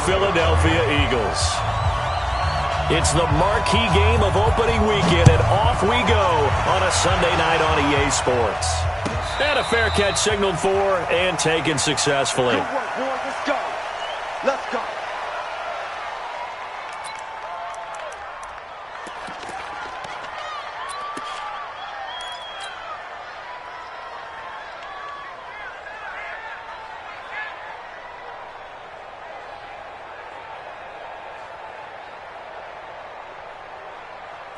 Philadelphia Eagles. It's the marquee game of opening weekend, and off we go on a Sunday night on EA Sports. And a fair catch signaled for and taken successfully. Good work, boys. Let's go. Let's go.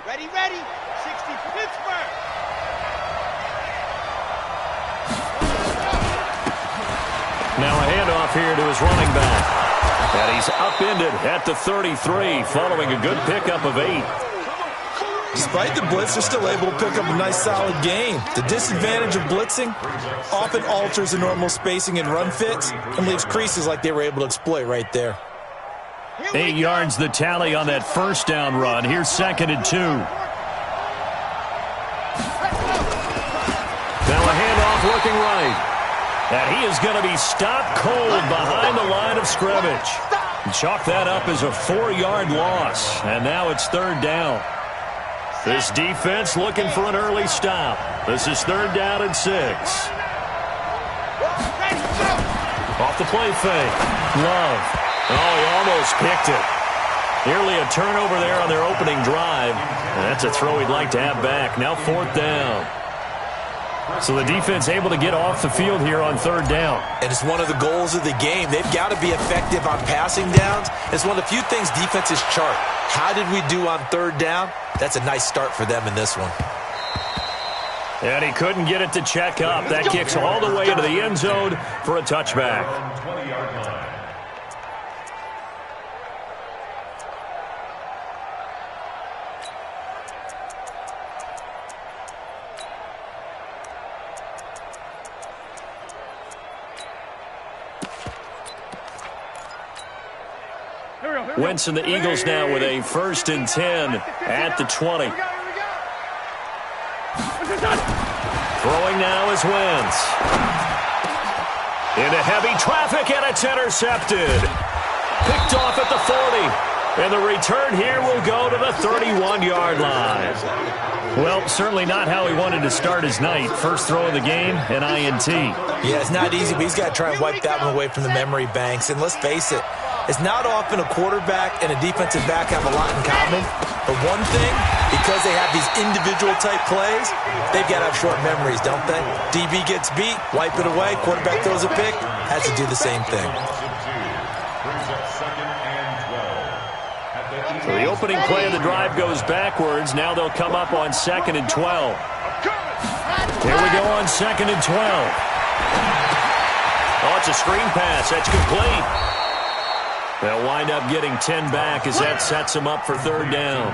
Ready, ready. 60 Pittsburgh. Now a handoff here to his running back. And he's upended at the 33 following a good pickup of 8. Despite the blitz, they're still able to pick up a nice solid gain. The disadvantage of blitzing often alters the normal spacing and run fits and leaves creases like they were able to exploit right there. 8 yards the tally on that first down run. Here's 2nd and 2. Now a handoff looking right. And he is going to be stopped cold behind the line of scrimmage. Chalk that up as a 4-yard loss. And now it's 3rd down. This defense looking for an early stop. This is 3rd down and 6. Off the play fake. Love. Oh, he almost picked it. Nearly a turnover there on their opening drive. And that's a throw he'd like to have back. Now 4th down. So the defense able to get off the field here on 3rd down. And it's one of the goals of the game. They've got to be effective on passing downs. It's one of the few things defenses chart. How did we do on 3rd down? That's a nice start for them in this one. And he couldn't get it to check up. That kicks all the way into the end zone for a touchback. Wentz and the Eagles now with a 1st and 10 at the 20. Throwing now is Wentz. Into heavy traffic, and it's intercepted. Picked off at the 40. And the return here will go to the 31-yard line. Well, certainly not how he wanted to start his night. First throw of the game, an INT. Yeah, it's not easy, but he's got to try and wipe that one away from the memory banks. And let's face it, it's not often a quarterback and a defensive back have a lot in common. But one thing, because they have these individual type plays, they've got to have short memories, don't they? DB gets beat, wipe it away, quarterback throws a pick, has to do the same thing. So the opening play of the drive goes backwards. Now they'll come up on 2nd and 12. Here we go on 2nd and 12. Oh, it's a screen pass. That's complete. They'll wind up getting 10 back as that sets them up for 3rd down.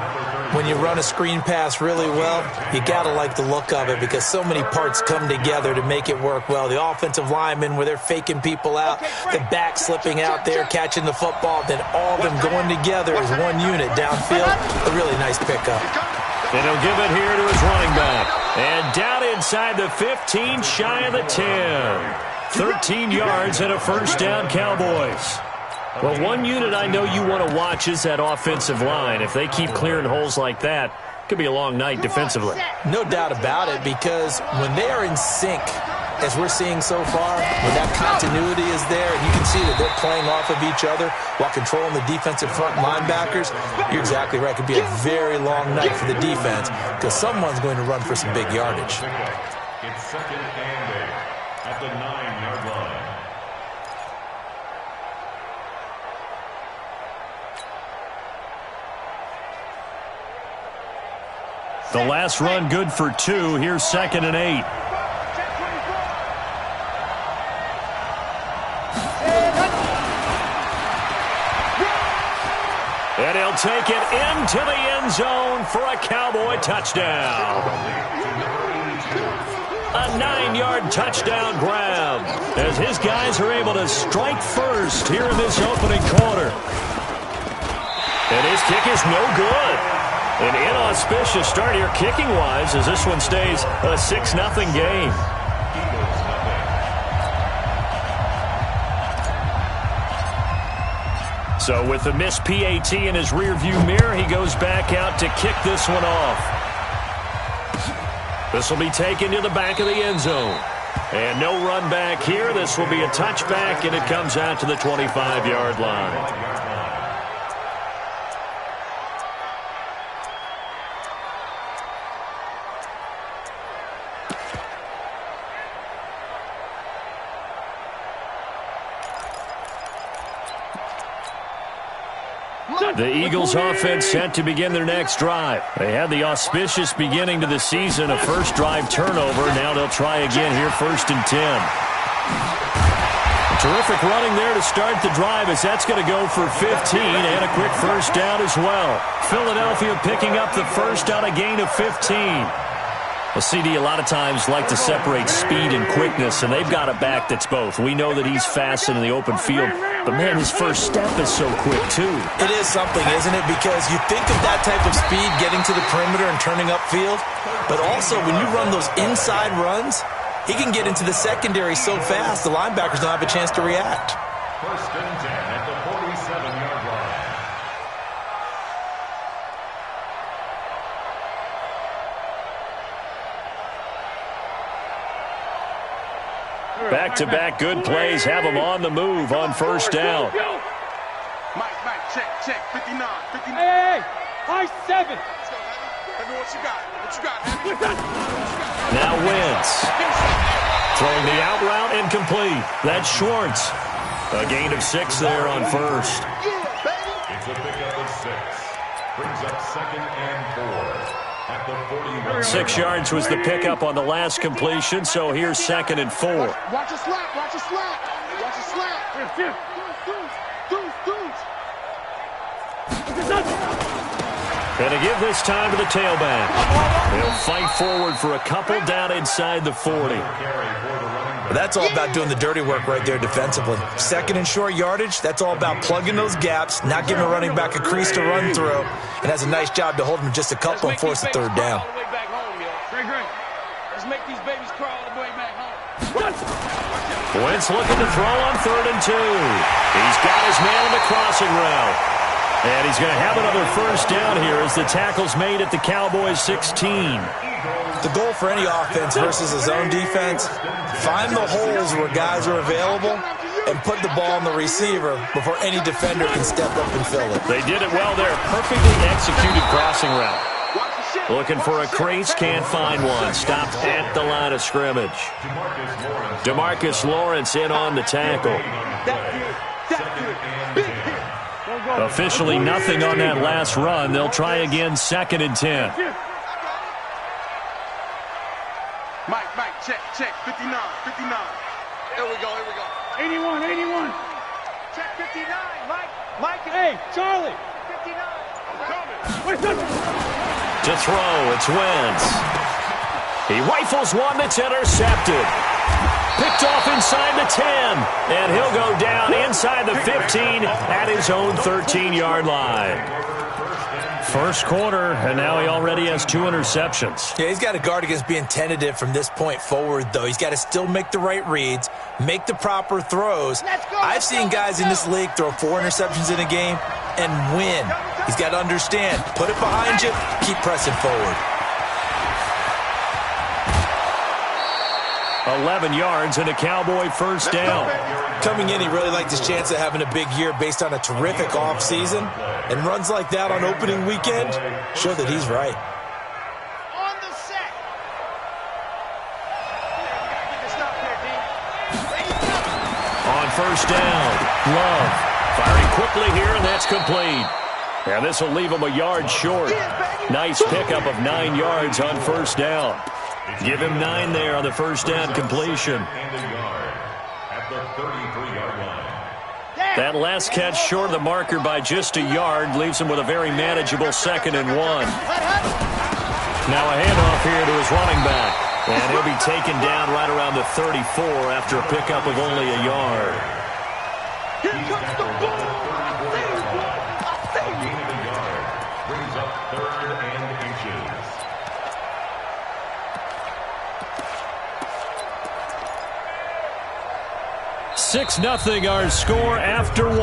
When you run a screen pass really well, you got to like the look of it because so many parts come together to make it work well. The offensive linemen, where they're faking people out, the back slipping out there, catching the football, then all of them going together as one unit downfield. A really nice pickup. And he'll give it here to his running back. And down inside the 15, shy of the 10. 13 yards and a 1st down, Cowboys. Well, one unit I know you want to watch is that offensive line. If they keep clearing holes like that, it could be a long night defensively. No doubt about it, because when they are in sync, as we're seeing so far, when that continuity is there, and you can see that they're playing off of each other while controlling the defensive front linebackers, you're exactly right. It could be a very long night for the defense because someone's going to run for some big yardage. It's 2nd and 8 at the 9-yard line. The last run good for 2. Here's 2nd and 8. And he'll take it into the end zone for a Cowboy touchdown. A 9-yard touchdown grab as his guys are able to strike first here in this opening quarter. And his kick is no good. An inauspicious start here kicking-wise as this one stays a 6-0 game. So with the missed PAT in his rearview mirror, he goes back out to kick this one off. This will be taken to the back of the end zone. And no run back here. This will be a touchback, and it comes out to the 25-yard line. The Eagles offense set to begin their next drive. They had the auspicious beginning to the season, a first drive turnover. Now they'll try again here, 1st and 10. Terrific running there to start the drive, as that's going to go for 15 and a quick first down as well. Philadelphia picking up the first on a gain of 15. Well, CD, a lot of times like to separate speed and quickness, and they've got a back that's both. We know that he's fast in the open field, but, man, his first step is so quick, too. It is something, isn't it? Because you think of that type of speed getting to the perimeter and turning upfield, but also when you run those inside runs, he can get into the secondary so fast the linebackers don't have a chance to react. 1st and 10 at the 47-yard line. Back-to-back good plays have him on the move on first down. Mike, check, 59. Hey, high 7. Heavy, what you got? Heavy? Now Wentz. Throwing the out route incomplete. That's Schwartz. A gain of 6 there on first. It's a pickup of 6. Brings up 2nd and 4. At the 41. 6 yards was the pickup on the last completion, so here's 2nd and 4. Watch your slap, watch your slap. Watch your slap. Gonna give this time to the tailback. He'll fight forward for a couple down inside the 40. That's all about doing the dirty work right there defensively. 2nd and short yardage, that's all about plugging those gaps, not giving a running back a crease to run through, and has a nice job to hold him just a couple and force the 3rd down. Let's make these babies crawl all the way back home. Wentz looking to throw on 3rd and 2. He's got his man on the crossing route. And he's going to have another first down here as the tackle's made at the Cowboys' 16. The goal for any offense versus a zone defense, find the holes where guys are available and put the ball on the receiver before any defender can step up and fill it. They did it well there. Perfectly executed crossing route. Looking for a crease, can't find one. Stopped at the line of scrimmage. DeMarcus Lawrence in on the tackle. Officially nothing on that last run. They'll try again, 2nd and 10. Mike, check, 59. Here we go. 81. Check 59, Mike. Hey, Charlie. 59. To throw, it's Wentz. He rifles one that's intercepted. Picked off inside the 10, and he'll go down inside the 15 at his own 13-yard line. First quarter, and now he already has 2 interceptions. Yeah, he's got to guard against being tentative from this point forward, though. He's got to still make the right reads, make the proper throws. I've seen guys in this league throw 4 interceptions in a game and win. He's got to understand, put it behind you, keep pressing forward. 11 yards and a Cowboy first down. Coming in, he really liked his chance of having a big year based on a terrific offseason. And runs like that on opening weekend show that he's right. On the set. On first down, Love firing quickly here, and that's complete. And this will leave him a yard short. Nice pickup of 9 yards on first down. Give him 9 there on the first down completion. At the 33-yard line. That last catch short of the marker by just a yard leaves him with a very manageable 2nd and 1. Now a handoff here to his running back. And he'll be taken down right around the 34 after a pickup of only a yard. Here comes the ball. A gain of a yard. Brings up 3rd and inches. 6-0 our score after 1.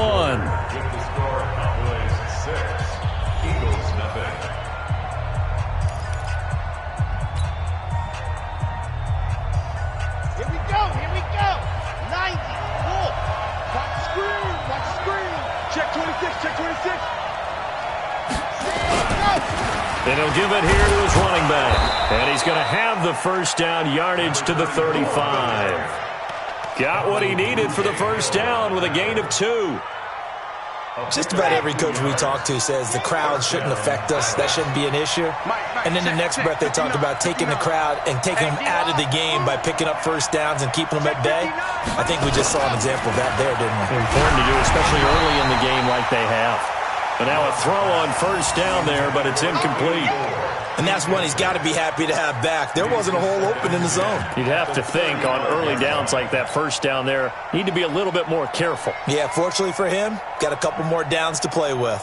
Check 26, check 26. And he'll give it here to his running back. And he's going to have the first down, yardage to the 35. Got what he needed for the first down with a gain of 2. Just about every coach we talk to says the crowd shouldn't affect us. That shouldn't be an issue. And then the next breath they talk about taking the crowd and taking them out of the game by picking up first downs and keeping them at bay. I think we just saw an example of that there, didn't we? Important to do, especially early in the game like they have. But now a throw on first down there, but it's incomplete. And that's one he's got to be happy to have back. There wasn't a hole open in the zone. You'd have to think on early downs like that first down there, need to be a little bit more careful. Yeah, fortunately for him, got a couple more downs to play with.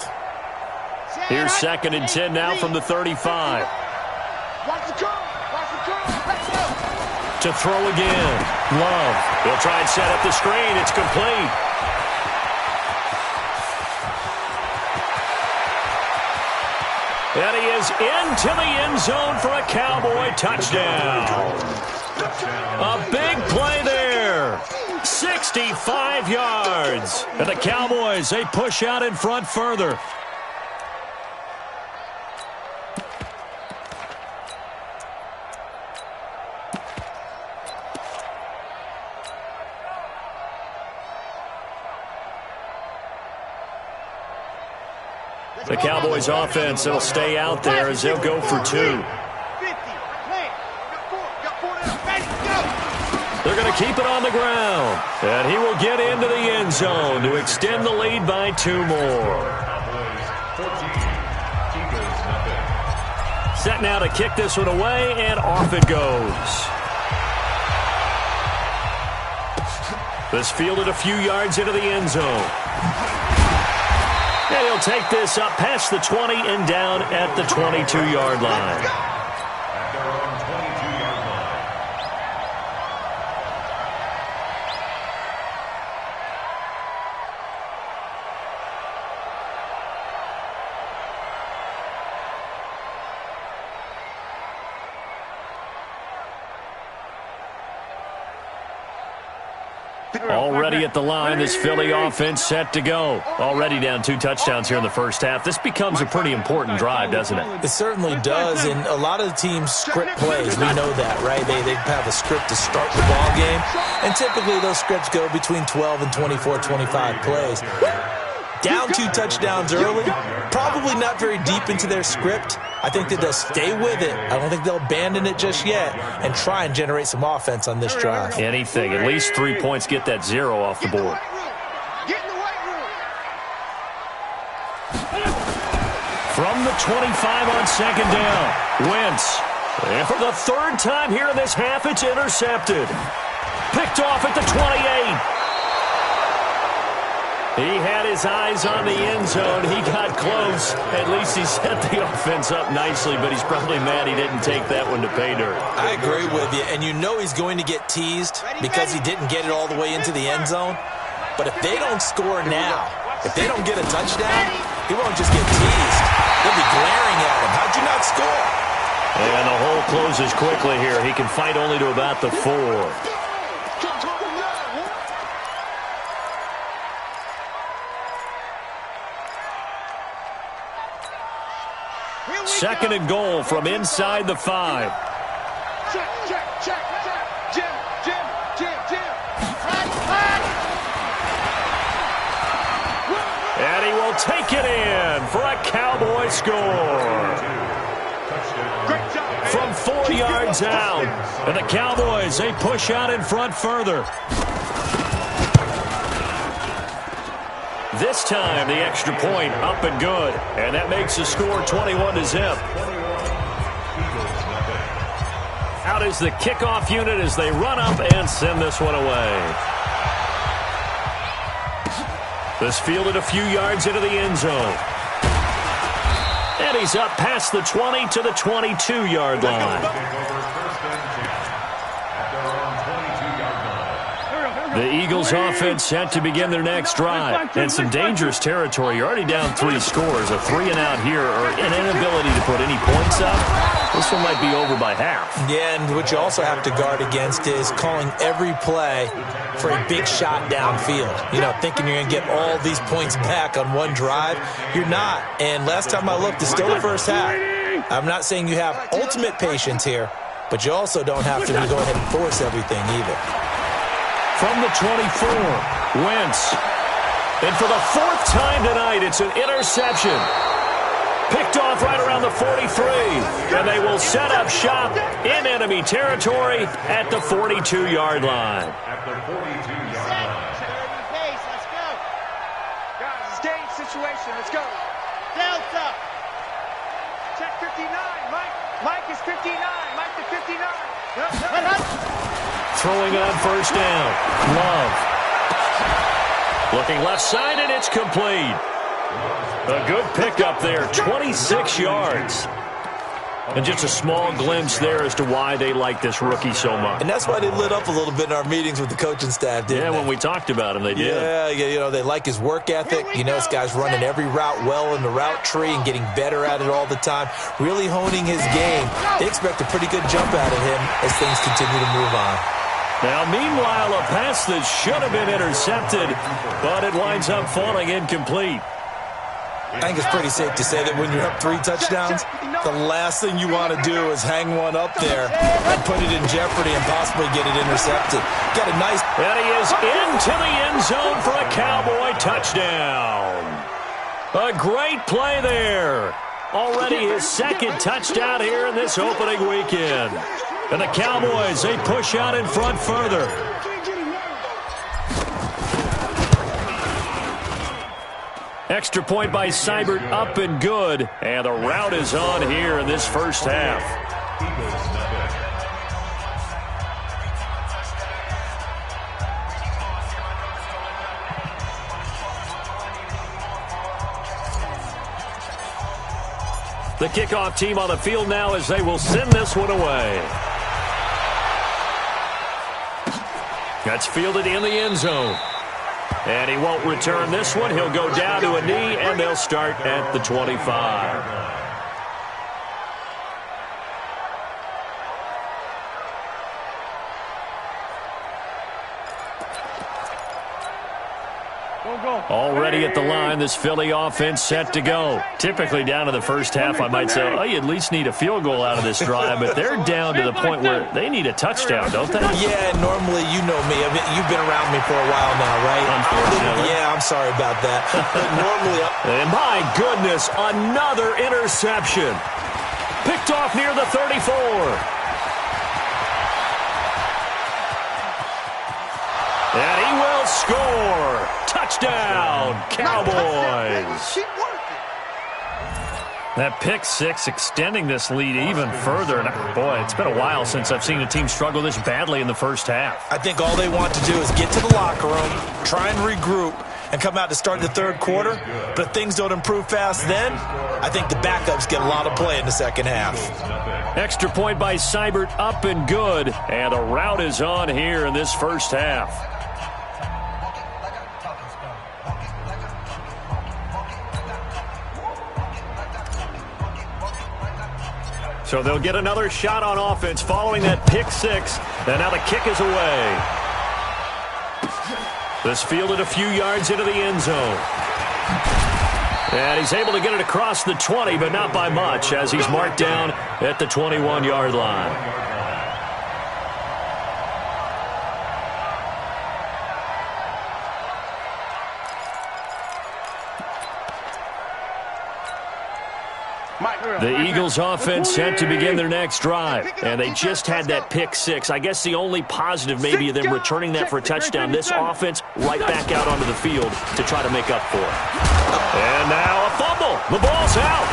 Here's 2nd and 10 now from the 35. Watch the curl. Watch the curl. Let's go. To throw again. Love. He'll try and set up the screen. It's complete. And he is into the end zone for a Cowboy touchdown. A big play there. 65 yards. And the Cowboys, they push out in front further. The Cowboys offense, it'll stay out there as they'll go for 2. They're going to keep it on the ground. And he will get into the end zone to extend the lead by 2 more. Set now to kick this one away, and off it goes. This fielded a few yards into the end zone. And he'll take this up past the 20 and down at the 22-yard line. At their own 22-yard line. Already at the line, this Philly offense set to go. Already down 2 touchdowns here in the first half. This becomes a pretty important drive, doesn't it? It certainly does, and a lot of the teams script plays. We know that, right? They have a script to start the ball game, and typically those scripts go between 12 and 24, 25 plays. Down 2 touchdowns early, probably not very deep into their script. I think that they'll stay with it. I don't think they'll abandon it just yet and try and generate some offense on this drive. Anything. At least 3 points, get that 0 off the board. Get in the weight room. From the 25 on 2nd down, Wentz. And for the 3rd time here in this half, it's intercepted. Picked off at the 28. He had his eyes on the end zone. He got close. At least he set the offense up nicely, but he's probably mad he didn't take that one to pay dirt. I agree with you, and you know he's going to get teased because he didn't get it all the way into the end zone. But if they don't score now, if they don't get a touchdown, he won't just get teased. They'll be glaring at him. How'd you not score? And the hole closes quickly here. He can fight only to about the 4. Second and goal from inside the 5. Check, check, check, check. Jim, Jim, Jim, Jim. And he will take it in for a Cowboy score. Great job. From 4 yards out. And the Cowboys, they push out in front further. This time, the extra point up and good. And that makes the score 21-0. Out is the kickoff unit as they run up and send this one away. This fielded a few yards into the end zone. And he's up past the 20 to the 22-yard line. The Eagles offense set to begin their next drive. And some dangerous territory. You're already down 3 scores. A 3 and out here, or an inability to put any points up. This one might be over by half. Yeah, and what you also have to guard against is calling every play for a big shot downfield. You know, thinking you're going to get all these points back on one drive. You're not. And last time I looked, it's still the first half. I'm not saying you have ultimate patience here, but you also don't have to go ahead and force everything either. From the 24, Wentz. And for the 4th time tonight, it's an interception. Picked off right around the 43. And they will set up shop in enemy territory at the 42-yard line. At the 42-yard line. Pace, let's go. Guys, it's game situation. Let's go. Delta. Check 59. Mike is 59. Mike to 59. Throwing on first down. Love. Looking left side, and it's complete. A good pickup there, 26 yards. And just a small glimpse there as to why they like this rookie so much. And that's why they lit up a little bit in our meetings with the coaching staff, didn't they? When we talked about him, they did. Yeah, you know, they like his work ethic. You know, this guy's running every route well in the route tree and getting better at it all the time, really honing his game. They expect a pretty good jump out of him as things continue to move on. Now, meanwhile, a pass that should have been intercepted, but it winds up falling incomplete. I think it's pretty safe to say that when you're up 3 touchdowns, the last thing you want to do is hang one up there and put it in jeopardy and possibly get it intercepted. Got a nice... And he is into the end zone for a Cowboy touchdown. A great play there. Already his 2nd touchdown here in this opening weekend. And the Cowboys, they push out in front further. Extra point by Seibert, up and good. And the route is on here in this first half. The kickoff team on the field now as they will send this one away. That's fielded in the end zone. And he won't return this one. He'll go down to a knee, and they'll start at the 25. Already at the line, this Philly offense set to go. Typically down to the first half, I might say, oh, you at least need a field goal out of this drive, but they're down to the point where they need a touchdown, don't they? Yeah, normally, you know me. I mean, you've been around me for a while now, right? Unfortunately. Yeah, I'm sorry about that. But normally... And my goodness, another interception. Picked off near the 34. And he will score. Touchdown, Cowboys. That pick 6 extending this lead even further. And boy, it's been a while since I've seen a team struggle this badly in the first half. I think all they want to do is get to the locker room, try and regroup, and come out to start the third quarter. But if things don't improve fast then, I think the backups get a lot of play in the second half. Extra point by Seibert, up and good. And the route is on here in this first half. So they'll get another shot on offense following that pick 6. And now the kick is away. This fielded a few yards into the end zone. And he's able to get it across the 20, but not by much, as he's marked down at the 21-yard line. The Eagles offense set to begin their next drive, and they just had that pick 6. I guess the only positive maybe of them returning that for a touchdown. This offense right back out onto the field to try to make up for it. And now a fumble. The ball's out.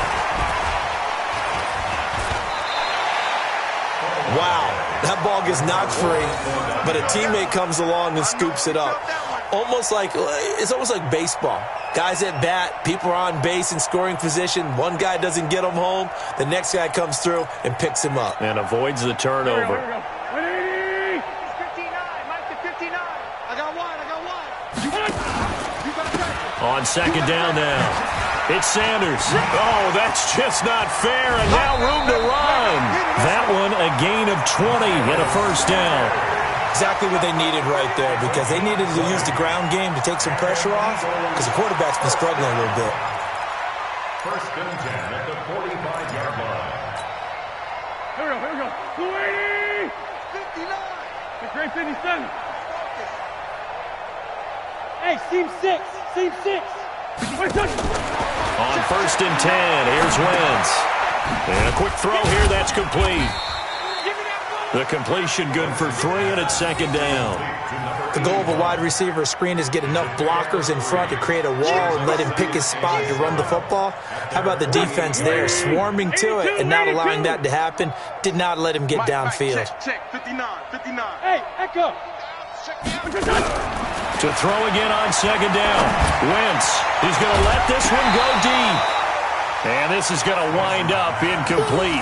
Wow, that ball gets knocked free, but a teammate comes along and scoops it up. It's almost like baseball. Guys at bat, people are on base in scoring position. One guy doesn't get him home. The next guy comes through and picks him up. And avoids the turnover. 59, Mike to 59. I got one. On second down now. It's Sanders. Oh, that's just not fair, and now room to run. That one a gain of 20 and a first down. Exactly what they needed right there, because they needed to use the ground game to take some pressure off, because the quarterback's been struggling a little bit. First and 10 at the 45-yard line. Here we go. 280! 59. It's great 57. Hey, seam 6. Seam 6. On first and 10, here's Wentz. And a quick throw here, that's complete. The completion good for 3, and it's second down. The goal of a wide receiver screen is get enough blockers in front to create a wall and let him pick his spot to run the football. How about the defense there, swarming to it and not allowing that to happen? Did not let him get downfield. Check, 59, 59. Hey, Echo. To throw again on second down. Wentz, he's going to let this one go deep. And this is going to wind up incomplete.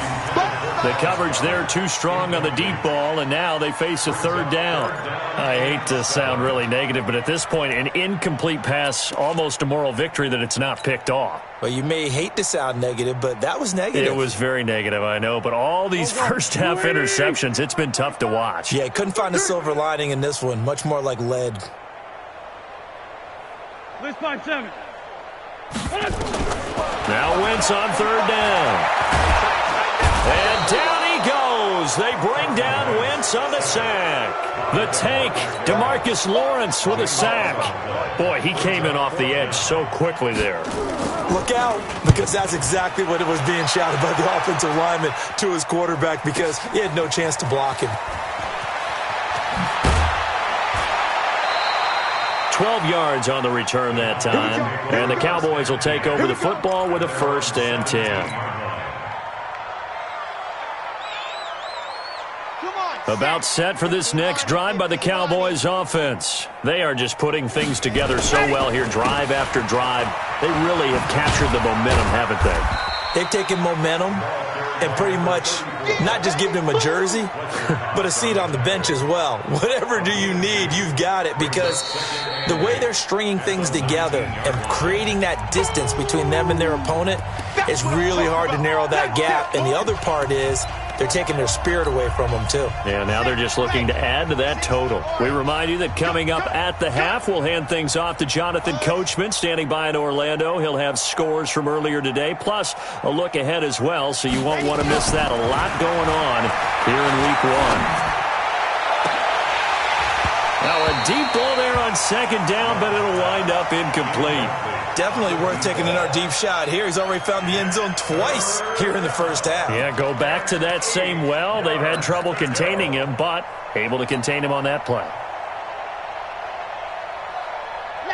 The coverage there too strong on the deep ball, and now they face a third down. I hate to sound really negative, but at this point, an incomplete pass, almost a moral victory that it's not picked off. Well, you may hate to sound negative, but that was negative. It was very negative, I know, but all these first-half interceptions, it's been tough to watch. Yeah, couldn't find a silver lining in this one. Much more like lead. Let's find 7. Now Wentz on third down. And down he goes. They bring down Wentz on the sack. The tank, DeMarcus Lawrence with a sack. Boy, he came in off the edge so quickly there. Look out, because that's exactly what it was being shouted by the offensive lineman to his quarterback, because he had no chance to block him. 12 yards on the return that time. And the Cowboys will take over the football with a first and 10. About set for this next drive by the Cowboys offense. They are just putting things together so well here, drive after drive. They really have captured the momentum, haven't they? They've taken momentum and pretty much not just given him a jersey, but a seat on the bench as well. Whatever do you need, you've got it, because the way they're stringing things together and creating that distance between them and their opponent, it's really hard to narrow that gap. And the other part is they're taking their spirit away from them, too. Yeah, now they're just looking to add to that total. We remind you that coming up at the half, we'll hand things off to Jonathan Coachman, standing by in Orlando. He'll have scores from earlier today, plus a look ahead as well, so you won't want to miss that. A lot going on here in Week 1. Now a deep ball there on second down, but it'll wind up incomplete. Definitely worth taking another deep shot here. He's already found the end zone twice here in the first half. Yeah, go back to that same well. They've had trouble containing him, but able to contain him on that play.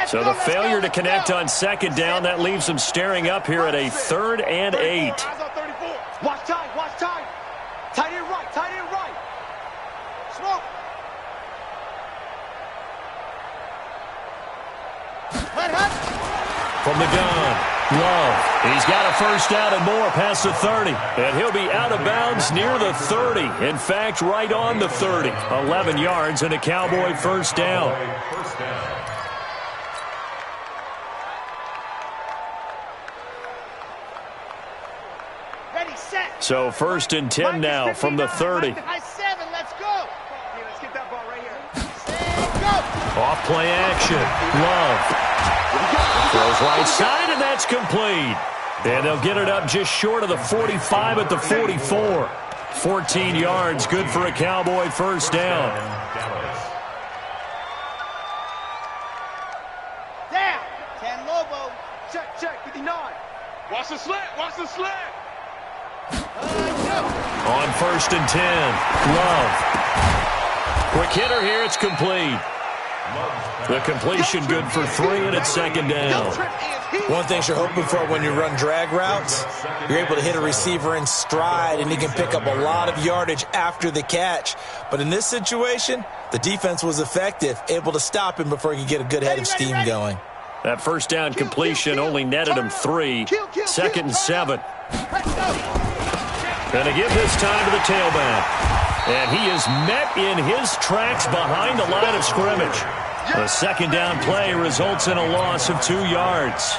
So the failure to connect on second down, that leaves them staring up here at a 3rd and 8. Watch time, watch time. Tight end right, tight end right. Smoke. From the gun, Love. He's got a first down and more past the 30. And he'll be out of bounds near the 30. In fact, right on the 30. 11 yards and a Cowboy first down. Ready, set. So first and 10 now from the 30. High 7, let's go. Here, let's get that ball right here. Set, go. Off play action. Love. Throws right side, and that's complete. And they'll get it up just short of the 45 at the 44. 14 yards, good for a Cowboy first down. Down. 10 Lobo. Check, check, 59. Watch the slant. Watch the slant. Go. On first and 10, Love. Quick hitter here, it's complete. The completion good for 3, and it's second down. One thing you're hoping for when you run drag routes, you're able to hit a receiver in stride, and he can pick up a lot of yardage after the catch. But in this situation, the defense was effective, able to stop him before he could get a good head of steam going. That first down completion only netted him 3. Second and 7. Gonna give this time to the tailback. And he is met in his tracks behind the line of scrimmage. The second down play results in a loss of 2 yards.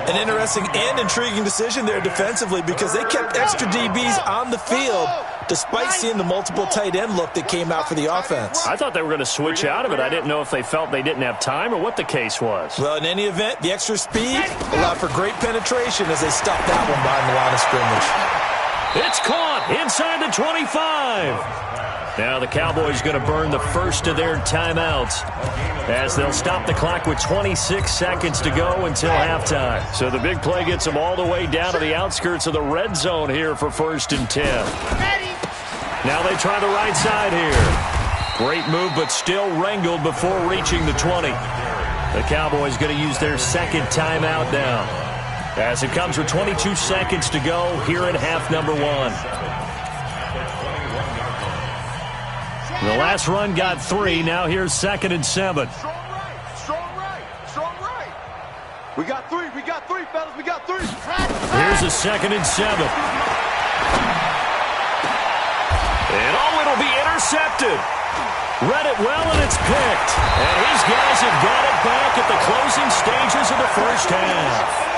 An interesting and intriguing decision there defensively because they kept extra DBs on the field despite seeing the multiple tight end look that came out for the offense. I thought they were going to switch out of it. I didn't know if they felt they didn't have time or what the case was. Well, in any event, the extra speed allowed for great penetration as they stuffed that one behind the line of scrimmage. It's caught inside the 25. Now the Cowboys going to burn the first of their timeouts as they'll stop the clock with 26 seconds to go until halftime. So the big play gets them all the way down to the outskirts of the red zone here for 1st and 10. Now they try the right side here. Great move, but still wrangled before reaching the 20. The Cowboys going to use their second timeout now as it comes with 22 seconds to go here in half number 1. The last run got 3. Now here's 2nd and 7. Strong right, strong right, strong right. We got 3, fellas, we got 3. Here's a 2nd and 7. And it'll be intercepted. Read it well, and it's picked. And his guys have got it back at the closing stages of the first half.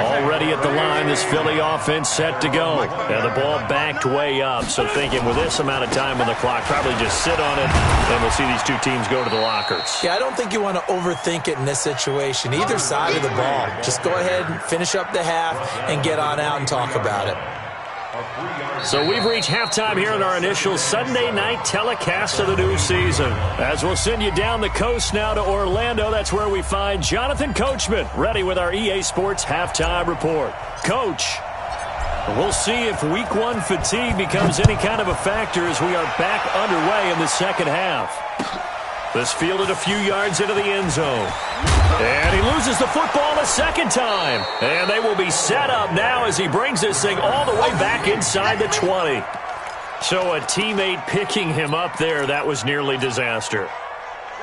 Already at the line, this Philly offense set to go. Now the ball backed way up, so thinking with this amount of time on the clock, probably just sit on it, and we'll see these two teams go to the lockers. Yeah, I don't think you want to overthink it in this situation. Either side of the ball. Just go ahead and finish up the half and get on out and talk about it. So we've reached halftime here in our initial Sunday night telecast of the new season. As we'll send you down the coast now to Orlando, that's where we find Jonathan Coachman, ready with our EA Sports halftime report. Coach, we'll see if week 1 fatigue becomes any kind of a factor as we are back underway in the second half. This fielded a few yards into the end zone. And he loses the football a second time. And they will be set up now as he brings this thing all the way back inside the 20. So a teammate picking him up there, that was nearly disaster.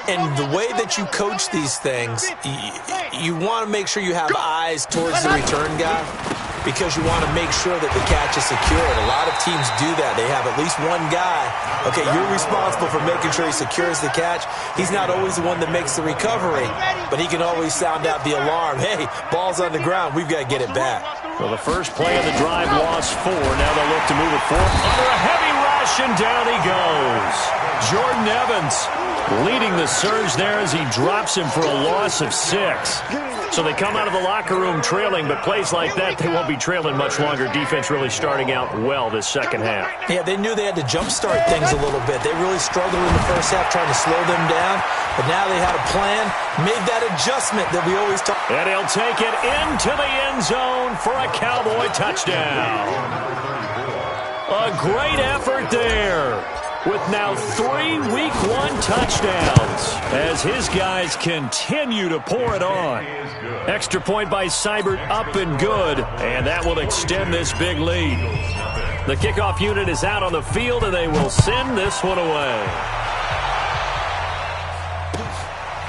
And the way that you coach these things, you want to make sure you have eyes towards the return guy because you want to make sure that the catch is secured. A lot of teams do that. They have at least one guy. Okay, you're responsible for making sure he secures the catch. He's not always the one that makes the recovery, but he can always sound out the alarm. Hey, ball's on the ground. We've got to get it back. Well, the first play of the drive lost 4. Now they'll look to move it forward. Under a heavy rush, and down he goes. Jordan Evans leading the surge there as he drops him for a loss of 6. So they come out of the locker room trailing, but plays like that, they won't be trailing much longer. Defense really starting out well this second half. Yeah, they knew they had to jumpstart things a little bit. They really struggled in the first half trying to slow them down, but now they had a plan, made that adjustment that we always talk. And he'll take it into the end zone for a Cowboy touchdown. A great effort there, with now 3 Week 1 touchdowns as his guys continue to pour it on. Extra point by Seibert up and good, and that will extend this big lead. The kickoff unit is out on the field, and they will send this one away.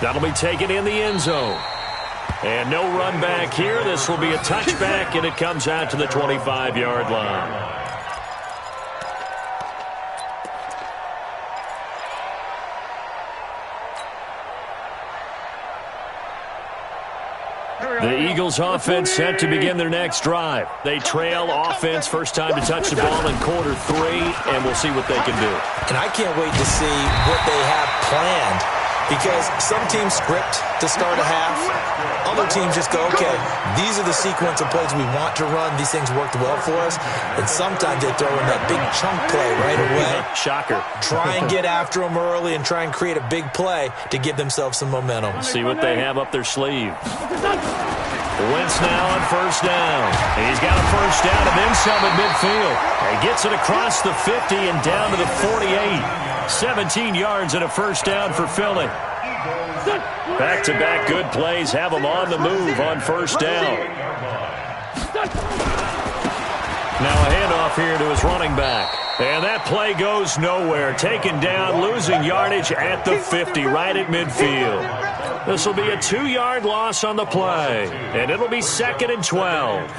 That'll be taken in the end zone. And no run back here. This will be a touchback, and it comes out to the 25-yard line. The Eagles offense set to begin their next drive. They trail offense, first time to touch the ball in quarter 3, and we'll see what they can do. And I can't wait to see what they have planned because some teams script to start a half. Other teams just go, okay, these are the sequence of plays we want to run. These things worked well for us. And sometimes they throw in that big chunk play right away. Shocker. Try and get after them early and try and create a big play to give themselves some momentum. See what they have up their sleeve. Wentz now on first down. He's got a first down and then some at midfield. He gets it across the 50 and down to the 48. 17 yards and a first down for Philly. Back-to-back good plays have them on the move on first down. Now a handoff here to his running back. And that play goes nowhere. Taken down, losing yardage at the 50, right at midfield. This will be a 2-yard loss on the play. And it'll be 2nd and 12.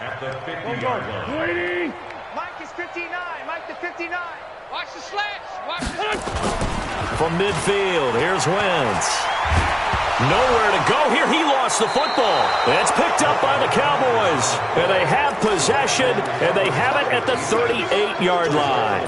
At the 50-yard line. Mike is 59. Mike to 59. Watch the slants. Watch the From midfield, here's Wentz. Nowhere to go here. He lost the football. It's picked up by the Cowboys. And they have possession, and they have it at the 38-yard line.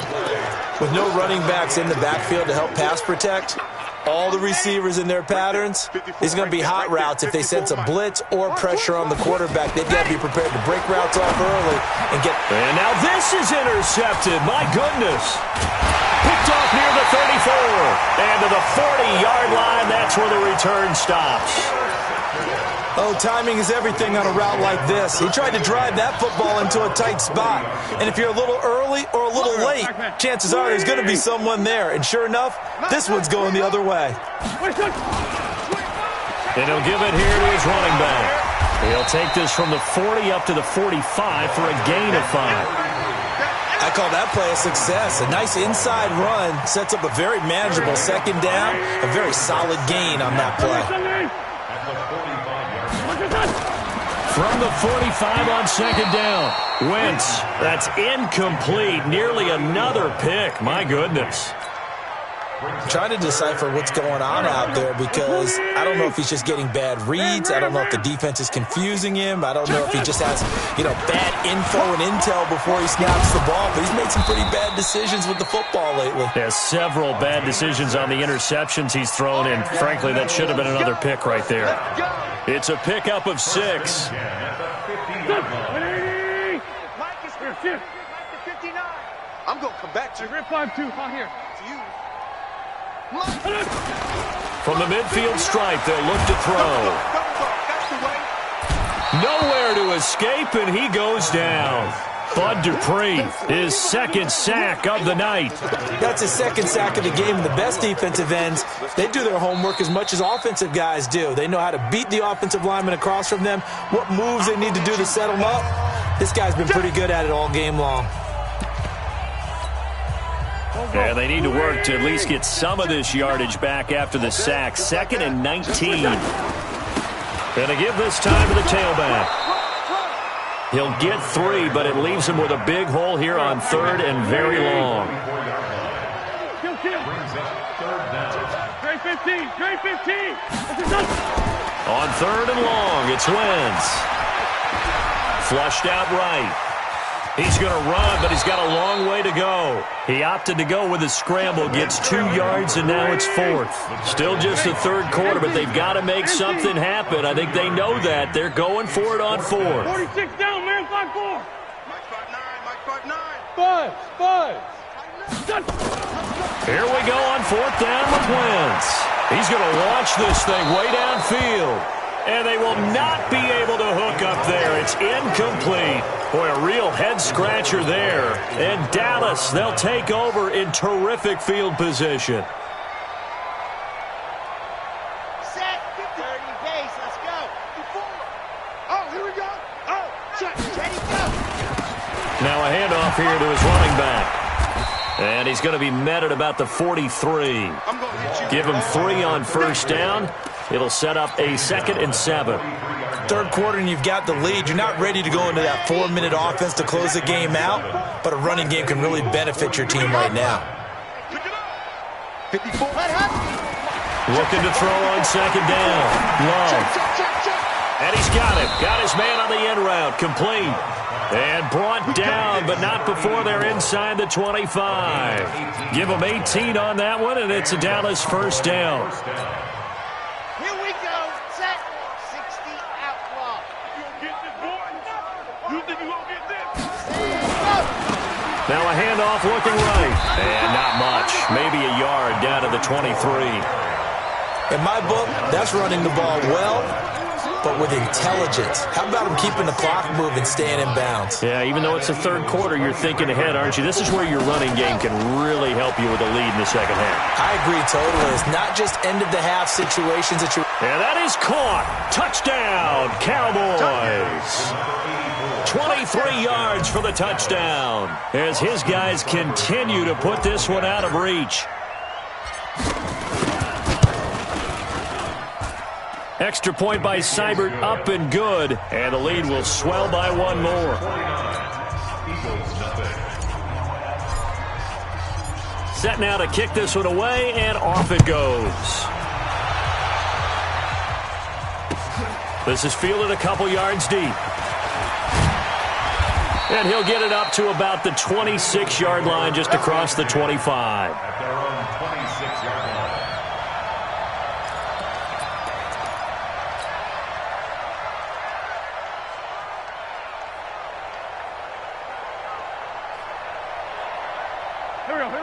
With no running backs in the backfield to help pass protect, all the receivers in their patterns, these are going to be hot routes. If they sense a blitz or pressure on the quarterback, they've got to be prepared to break routes off early and get... And now this is intercepted. My goodness. Picked off near the 34. And to the 40-yard line, that's where the return stops. Oh, timing is everything on a route like this. He tried to drive that football into a tight spot. And if you're a little early or a little late, chances are there's going to be someone there. And sure enough, this one's going the other way. And he'll give it here to his running back. He'll take this from the 40 up to the 45 for a gain of 5. I call that play a success. A nice inside run sets up a very manageable second down, a very solid gain on that play. From the 45 on second down, Wentz, that's incomplete. Nearly another pick. My goodness. Trying to decipher what's going on out there because I don't know if he's just getting bad reads. I don't know if the defense is confusing him. I don't know if he just has, bad info and intel before he snaps the ball. But he's made some pretty bad decisions with the football lately. Has several bad decisions on the interceptions he's thrown in. Frankly, that should have been another pick right there. It's a pickup of 6. Mike is 59. I'm going to come back to you. 5-2, on here. To you. From the midfield stripe, they'll look to throw. Nowhere to escape, and he goes down. Bud Dupree, his second sack of the night. That's his second sack of the game. And the best defensive ends, they do their homework as much as offensive guys do. They know how to beat the offensive lineman across from them, what moves they need to do to set them up. This guy's been pretty good at it all game long. And they need to work to at least get some of this yardage back after the sack. 2nd and 19. And to give this time to the tailback. He'll get 3, but it leaves him with a big hole here on 3rd and very long. Great 15. Great 15. On 3rd and long, it's Wentz. Flushed out right. He's going to run, but he's got a long way to go. He opted to go with a scramble, gets 2 yards, and now it's 4th. Still just the 3rd quarter, but they've got to make something happen. I think they know that. They're going for it on 4th. 46 down, man, 5-4. Mike 5-9. 5. Here we go on 4th down with Wentz. He's going to launch this thing way downfield. And they will not be able to hook up there. It's incomplete. Boy, a real head-scratcher there. And Dallas, they'll take over in terrific field position. Set. 30 pace. Let's go. Oh, here we go. Oh, check. Ready, go. Now a handoff here to his running back. And he's going to be met at about the 43. I'm going to hit you. Give him 3 on 1st down. It'll set up a 2nd and 7. 3rd quarter and you've got the lead. You're not ready to go into that 4-minute offense to close the game out, but a running game can really benefit your team right now. 54. Looking to throw on 2nd down. Love. And he's got it. Got his man on the end route. Complete. And brought down, but not before they're inside the 25. Give them 18 on that one, and it's a Dallas 1st down. Here we go. Set. 60 out clock. You gonna get this, boy? You think you gonna get this? Now a handoff looking right. And not much. Maybe a yard down to the 23. In my book, that's running the ball well, but with intelligence. How about him keeping the clock moving, staying in bounds? Yeah, even though it's the 3rd quarter, you're thinking ahead, aren't you? This is where your running game can really help you with a lead in the 2nd half. I agree totally. It's not just end-of-the-half situations that you... And that is caught. Touchdown, Cowboys. 23 yards for the touchdown as his guys continue to put this one out of reach. Extra point by Seibert, up and good, and the lead will swell by 1 more. Set now to kick this one away, and off it goes. This is fielded a couple yards deep. And he'll get it up to about the 26-yard line, just across the 25. At their own 26-yard line.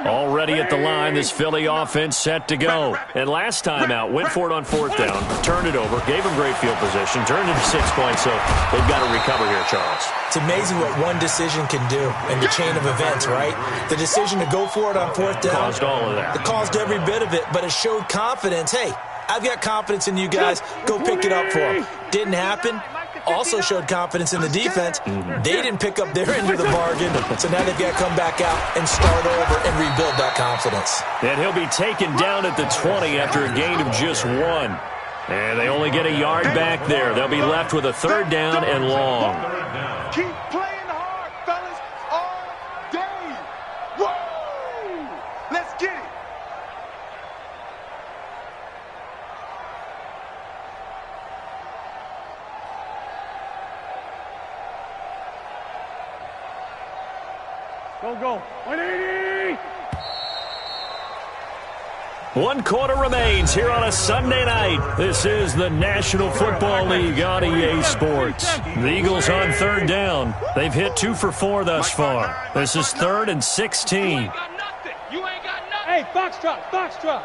Already at the line, this Philly offense set to go. And last time out, went for it on 4th down, turned it over, gave them great field position, turned it to 6 points, so they've got to recover here, Charles. It's amazing what one decision can do in the chain of events, right? The decision to go for it on 4th down. Caused all of that. It caused every bit of it, but it showed confidence. Hey, I've got confidence in you guys. Go pick it up for them. Didn't happen. Also showed confidence in the defense. They didn't pick up their end of the bargain, so now they've got to come back out and start over and rebuild that confidence. And he'll be taken down at the 20 after a gain of just 1. And they only get a yard back there. They'll be left with a 3rd down and long. Keep playing hard, fellas, all day. Woo! Let's get it. Go. 180! 1 quarter remains here on a Sunday night. This is the National Football League on EA Sports. The Eagles on 3rd down. They've hit 2 for 4 thus far. This is 3rd and 16. You ain't got nothing. Hey, Foxtrot.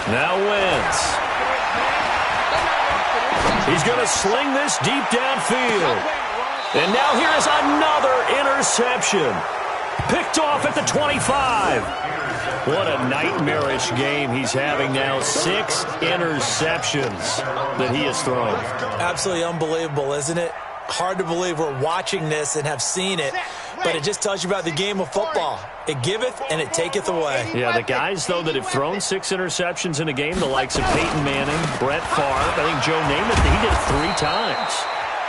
Now Wentz. He's going to sling this deep downfield. And now here is another interception. Picked off at the 25. What a nightmarish game he's having now. 6 interceptions that he has thrown. Absolutely unbelievable, isn't it? Hard to believe we're watching this and have seen it, but it just tells you about the game of football. It giveth and it taketh away. Yeah, the guys, though, that have thrown 6 interceptions in a game, the likes of Peyton Manning, Brett Favre, I think Joe Namath, he did it 3 times.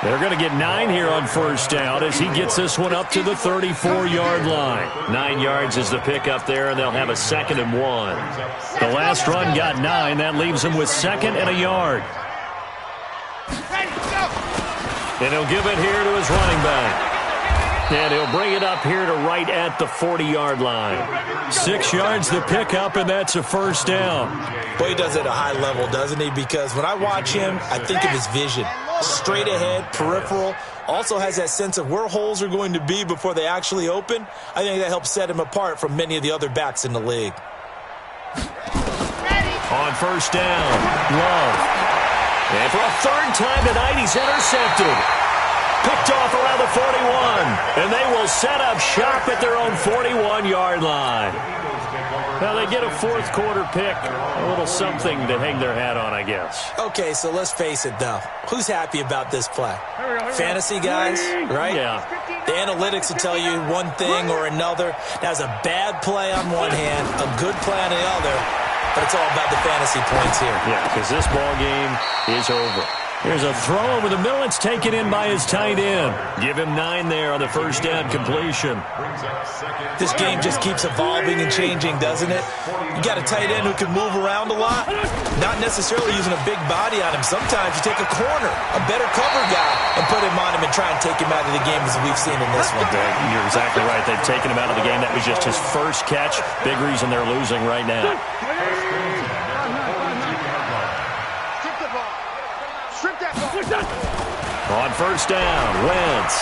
They're going to get 9 here on 1st down as he gets this one up to the 34-yard line. 9 yards is the pickup there, and they'll have a 2nd and 1. The last run got 9. That leaves them with 2nd and a yard. And he'll give it here to his running back. And he'll bring it up here to right at the 40-yard line. 6 yards the pickup, and that's a 1st down. Boy, he does it at a high level, doesn't he? Because when I watch him, I think of his vision. Straight ahead, peripheral, also has that sense of where holes are going to be before they actually open. I think that helps set him apart from many of the other backs in the league. On 1st down, Love. And for a 3rd time tonight, he's intercepted. Picked off around the 41. And they will set up shop at their own 41-yard line. Well, they get a 4th quarter pick. A little something to hang their hat on, I guess. Okay, so let's face it, though. Who's happy about this play? Fantasy guys, right? Yeah. The analytics will tell you one thing or another. That's a bad play on one hand, a good play on the other, but it's all about the fantasy points here. Yeah, because this ball game is over. Here's a throw over the middle. It's taken in by his tight end. Give him 9 there on the 1st down completion. This game just keeps evolving and changing, doesn't it? You got a tight end who can move around a lot, not necessarily using a big body on him. Sometimes you take a corner, a better cover guy, and put him on him and try and take him out of the game as we've seen in this one. You're exactly right. They've taken him out of the game. That was just his first catch. Big reason they're losing right now. On 1st down, Wentz.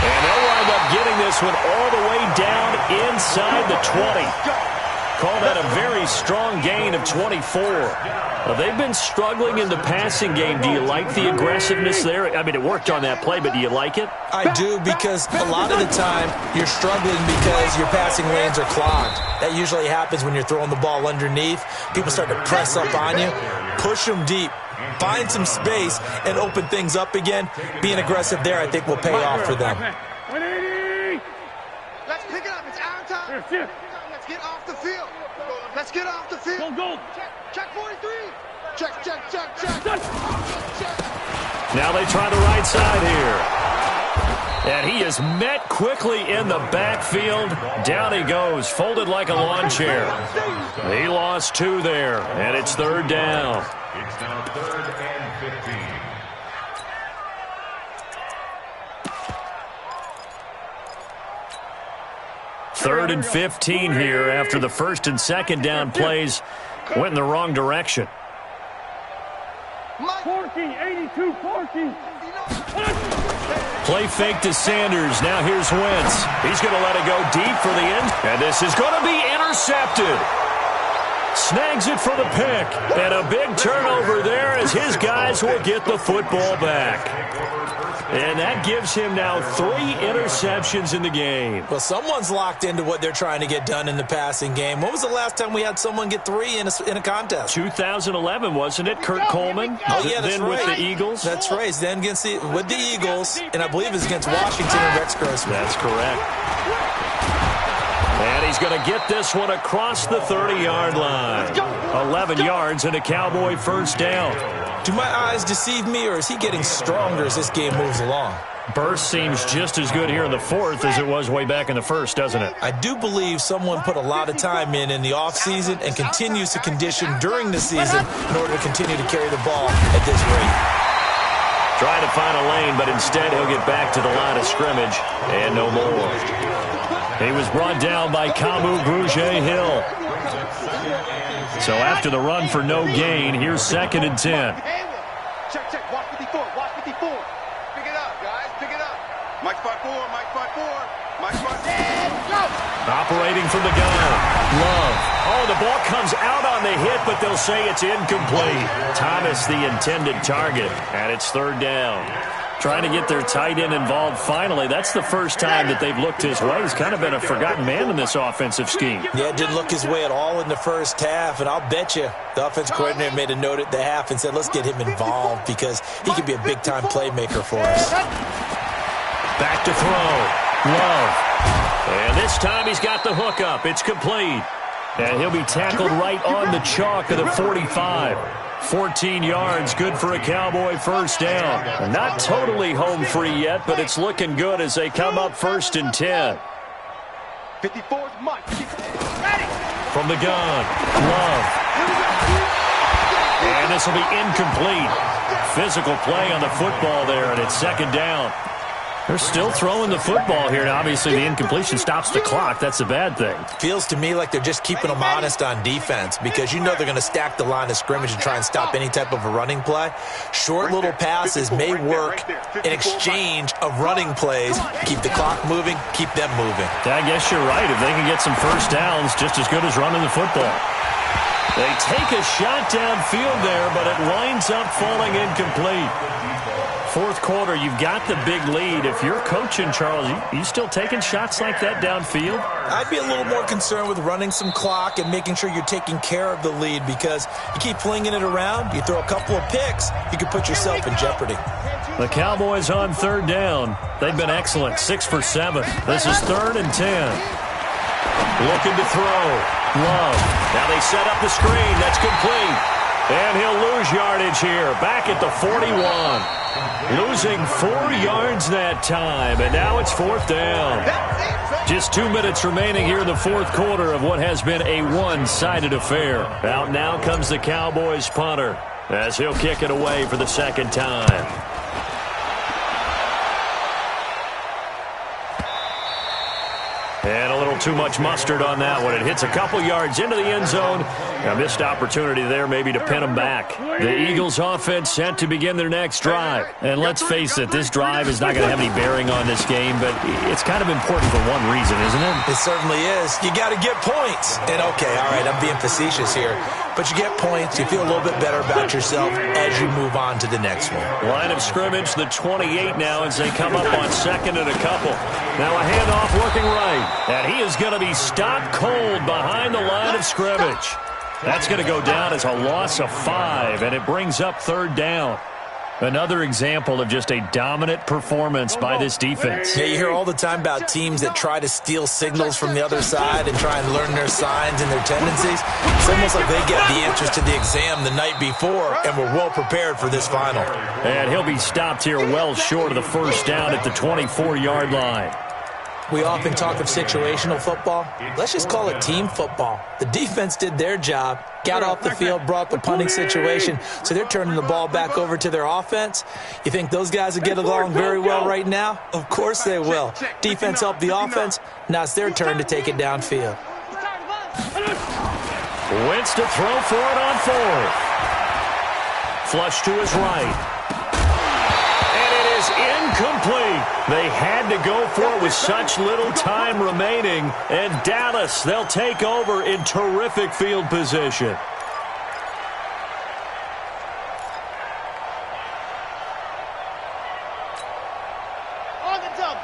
And they'll wind up getting this one all the way down inside the 20. Call that a very strong gain of 24. Well, they've been struggling in the passing game. Do you like the aggressiveness there? I mean, it worked on that play, but do you like it? I do, because a lot of the time you're struggling because your passing lanes are clogged. That usually happens when you're throwing the ball underneath. People start to press up on you. Push them deep. Find some space and open things up again. Being aggressive there, I think, will pay off for them. 180! Let's pick it up. It's our time. Let's get off the field. Let's get off the field. Go. Check 43. Check. Now they try the right side here. And he is met quickly in the backfield. Down he goes, folded like a lawn chair. He lost 2 there, and it's 3rd down. It's now 3rd and 15. Third and 15 here after the 1st and 2nd down plays went in the wrong direction. Porky, 82, Porky. Play fake to Sanders. Now here's Wentz. He's going to let it go deep for the end. And this is going to be intercepted. Snags it for the pick. And a big turnover there as his guys will get the football back. And that gives him now 3 interceptions in the game. Well, someone's locked into what they're trying to get done in the passing game. When was the last time we had someone get 3 in a contest? 2011, wasn't it? Kurt Coleman? Oh, yeah, that's then right. with the Eagles? That's right. Then with the Eagles, and I believe it's against Washington and Rex Grossman. That's correct. And he's going to get this one across the 30-yard line. 11 yards and a Cowboy 1st down. Do my eyes deceive me, or is he getting stronger as this game moves along? Burst seems just as good here in the 4th as it was way back in the 1st, doesn't it? I do believe someone put a lot of time in the offseason and continues to condition during the season in order to continue to carry the ball at this rate. Trying to find a lane, but instead he'll get back to the line of scrimmage and no more. He was brought down by Kamu Grugier-Hill. So after the run for no gain, here's 2nd and 10. Check, check. Watch 54. Watch 54. Pick it up, guys. Pick it up. Mike spot 4. Mike spot 4. Mike spot 4. Go! Operating from the gun. Love. Oh, the ball comes out on the hit, but they'll say it's incomplete. Thomas the intended target, and it's 3rd down. Trying to get their tight end involved finally. That's the first time that they've looked his way. He's kind of been a forgotten man in this offensive scheme. Yeah, it didn't look his way at all in the 1st half, and I'll bet you the offensive coordinator made a note at the half and said, let's get him involved because he could be a big-time playmaker for us. Back to throw. Love. And this time he's got the hook up. It's complete. And he'll be tackled right on the chalk of the 45. 14 yards, good for a Cowboy 1st down. Not totally home free yet, but it's looking good as they come up 1st and 10. 54's Mike. From the gun, Love. And this will be incomplete. Physical play on the football there, and it's 2nd down. They're still throwing the football here. Now, obviously, the incompletion stops the clock. That's a bad thing. Feels to me like they're just keeping them honest on defense because you know they're going to stack the line of scrimmage and try and stop any type of a running play. Short little passes may work in exchange of running plays. Keep the clock moving, keep them moving. I guess you're right. If they can get some 1st downs, just as good as running the football. They take a shot downfield there, but it winds up falling incomplete. 4th quarter, you've got the big lead. If you're coaching, Charles, you still taking shots like that downfield? I'd be a little more concerned with running some clock and making sure you're taking care of the lead because you keep flinging it around, you throw a couple of picks, you could put yourself in jeopardy. The Cowboys on 3rd down. They've been excellent, 6 for 7. This is 3rd and 10. Looking to throw. Love. Now they set up the screen. That's complete. And he'll lose yardage here. Back at the 41. Losing 4 yards that time, and now it's 4th down. Just 2 minutes remaining here in the 4th quarter of what has been a one-sided affair. Out now comes the Cowboys punter as he'll kick it away for the 2nd time. And a little too much mustard on that one. It hits a couple yards into the end zone. A missed opportunity there maybe to pin them back. The Eagles offense set to begin their next drive. And let's face it, this drive is not going to have any bearing on this game, but it's kind of important for one reason, isn't it? It certainly is. You got to get points. And okay, all right, I'm being facetious here. But you get points, you feel a little bit better about yourself as you move on to the next one. Line of scrimmage, the 28 now as they come up on 2nd and a couple. Now a handoff looking right. And he is going to be stopped cold behind the line of scrimmage. That's going to go down as a loss of 5, and it brings up 3rd down. Another example of just a dominant performance by this defense. Yeah, you hear all the time about teams that try to steal signals from the other side and try and learn their signs and their tendencies. It's almost like they get the answers to the exam the night before and were well prepared for this final. And he'll be stopped here well short of the first down at the 24-yard line. We often talk of situational football. Let's just call it team football. The defense did their job, got off the field, brought the punting situation, so they're turning the ball back over to their offense. You think those guys will get along very well right now? Of course they will. Defense helped the offense. Now it's their turn to take it downfield. Wentz to throw for it on fourth. Flush to his right. Incomplete. They had to go for it with such little time remaining. And Dallas, they'll take over in terrific field position. On the double.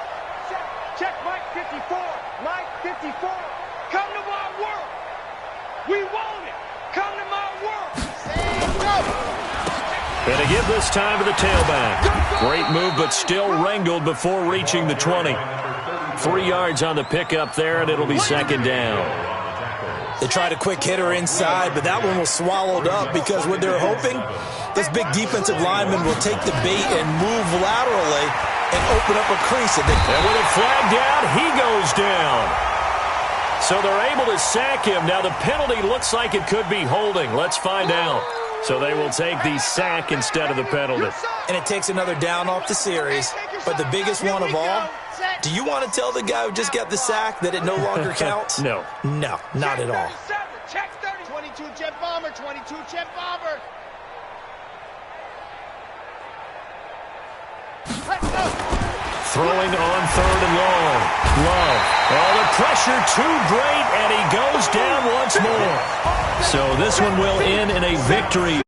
Check Mike 54. Mike 54. Come to my world. We want it. Come to my world. Say go. And to give this time to the tailback. Great move, but still wrangled before reaching the 20. 3 yards on the pickup there, and it'll be second down. They tried a quick hitter inside, but that one was swallowed up because what they're hoping, this big defensive lineman will take the bait and move laterally and open up a crease. And with it flagged down, he goes down. So they're able to sack him. Now the penalty looks like it could be holding. Let's find out. So they will take the sack instead of the penalty. And it takes another down off the series. But the biggest one of all, do you want to tell the guy who just got the sack that it no longer counts? No. No, not at all. Check 30. 22 jet bomber, 22 jet bomber. Let's go. Throwing on third and long. Love. Oh, the pressure too great, and he goes down once more. So this one will end in a victory.